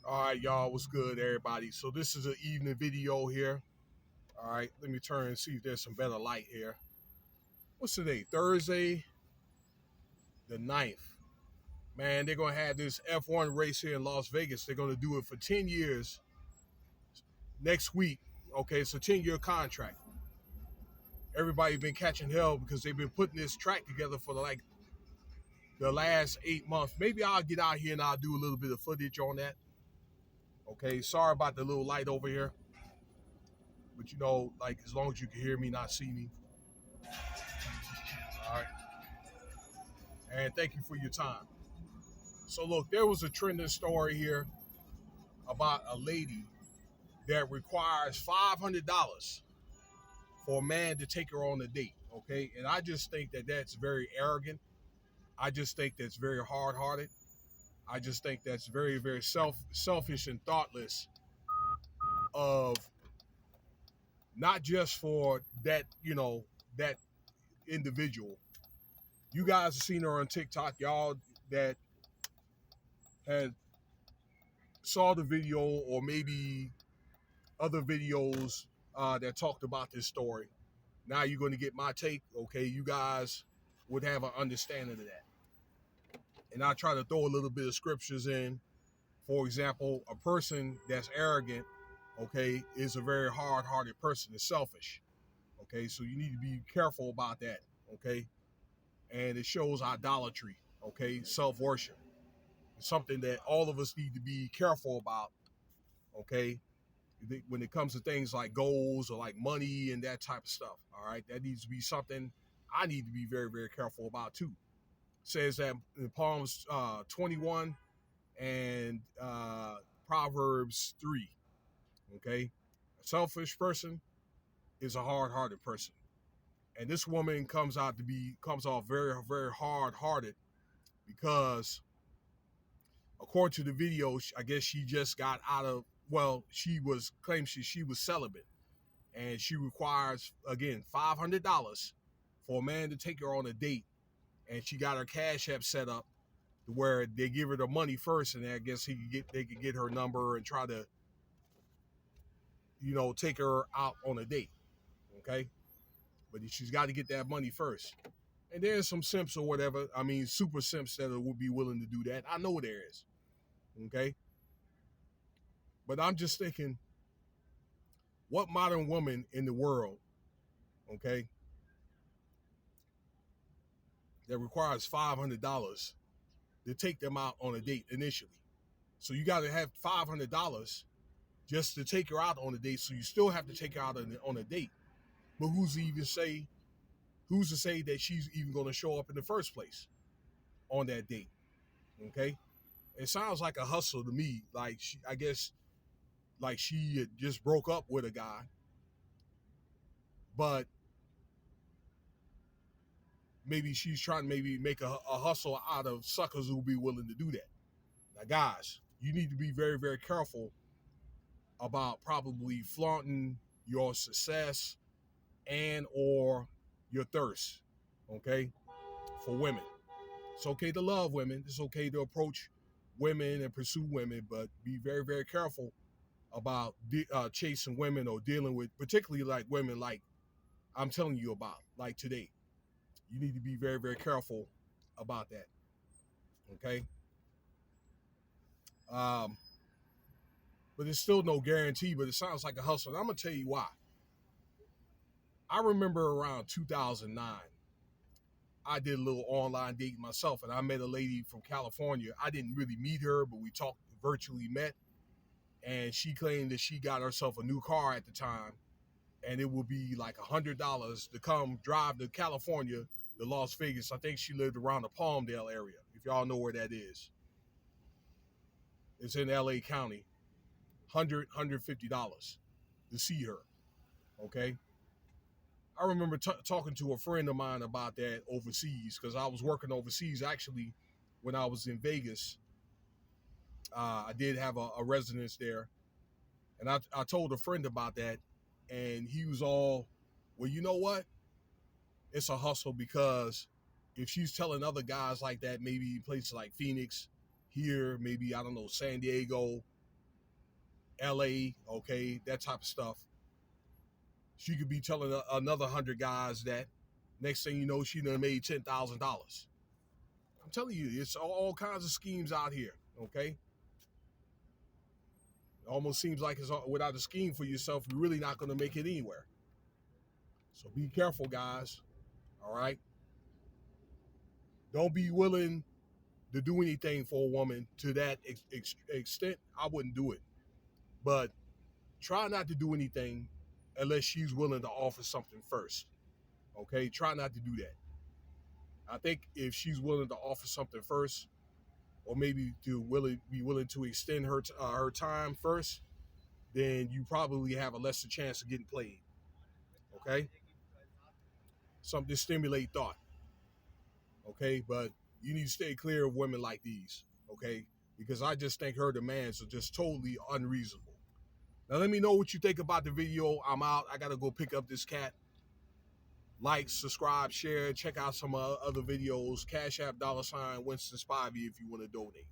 All right, y'all, what's good, everybody? So this is an evening video here. All right, let me turn and see if there's some better light here. What's today? Thursday, the 9th. Man, they're going to have this F1 race here in Las Vegas. They're going to do it for 10 years next week. Okay, it's a 10-year contract. Everybody been catching hell because they've been putting this track together for the last 8 months. Maybe I'll get out here and I'll do a little bit of footage on that. Okay, sorry about the little light over here. But like as long as you can hear me, not see me. All right. And thank you for your time. So look, there was a trending story here about a lady that requires $500 for a man to take her on a date. Okay, and I just think that that's very arrogant. I just think that's very hard-hearted. I just think that's very, very selfish and thoughtless of not just for that individual. You guys have seen her on TikTok, y'all that had saw the video or maybe other videos that talked about this story. Now you're going to get my take. Okay, you guys would have an understanding of that. And I try to throw a little bit of scriptures in. For example, a person that's arrogant, okay, is a very hard-hearted person. It's selfish. Okay, so you need to be careful about that. Okay, and it shows idolatry. Okay, self-worship. It's something that all of us need to be careful about. Okay, when it comes to things like goals or like money and that type of stuff. All right, that needs to be something I need to be very, very careful about too. It says that in Psalms 21 and Proverbs 3. Okay, a selfish person is a hard-hearted person, and this woman comes off very, very hard-hearted because, according to the video, I guess she just got out of. Well, she was celibate. And she requires, again, $500 for a man to take her on a date. And she got her Cash App set up to where they give her the money first, and I guess they could get her number and try to, take her out on a date. Okay? But she's got to get that money first. And there's some simps or whatever. I mean, super simps that would be willing to do that. I know there is. Okay? But I'm just thinking, what modern woman in the world, okay, that requires $500 to take them out on a date initially? So you got to have $500 just to take her out on a date. So you still have to take her out on a date. But who's to say that she's even going to show up in the first place on that date? Okay, it sounds like a hustle to me. Like I guess, like she had just broke up with a guy, but maybe she's trying to maybe make a hustle out of suckers who'll be willing to do that. Now, guys, you need to be very, very careful about probably flaunting your success and or your thirst, okay, for women. It's okay to love women. It's okay to approach women and pursue women, but be very, very careful about chasing women or dealing with, particularly like women like I'm telling you about, like today. You need to be very, very careful about that, okay? But it's still no guarantee, but it sounds like a hustle. And I'm going to tell you why. I remember around 2009, I did a little online date myself, and I met a lady from California. I didn't really meet her, but we virtually met. And she claimed that she got herself a new car at the time, and it would be like $100 to come drive to California, to Las Vegas. I think she lived around the Palmdale area, if y'all know where that is. It's in LA County. $150 to see her. Okay. I remember talking to a friend of mine about that overseas, because I was working overseas actually when I was in Vegas. I did have a residence there, and I told a friend about that, and he was all, well, you know what? It's a hustle, because if she's telling other guys like that, maybe places like Phoenix, here, maybe, I don't know, San Diego, LA, okay, that type of stuff. She could be telling another 100 guys that. Next thing you know, she done made $10,000. I'm telling you, it's all kinds of schemes out here, okay? It almost seems like it's without a scheme for yourself, you're really not going to make it anywhere. So be careful, guys, all right? Don't be willing to do anything for a woman to that extent. I wouldn't do it. But try not to do anything unless she's willing to offer something first. Okay, try not to do that. I think if she's willing to offer something first, or maybe to be willing to extend her time first, then you probably have a lesser chance of getting played. Okay, something to stimulate thought. Okay, but you need to stay clear of women like these. Okay, because I just think her demands are just totally unreasonable. Now let me know what you think about the video. I'm out. I gotta go pick up this cat. Like, subscribe, share, check out some other videos. Cash App $Winston Spivey if you want to donate.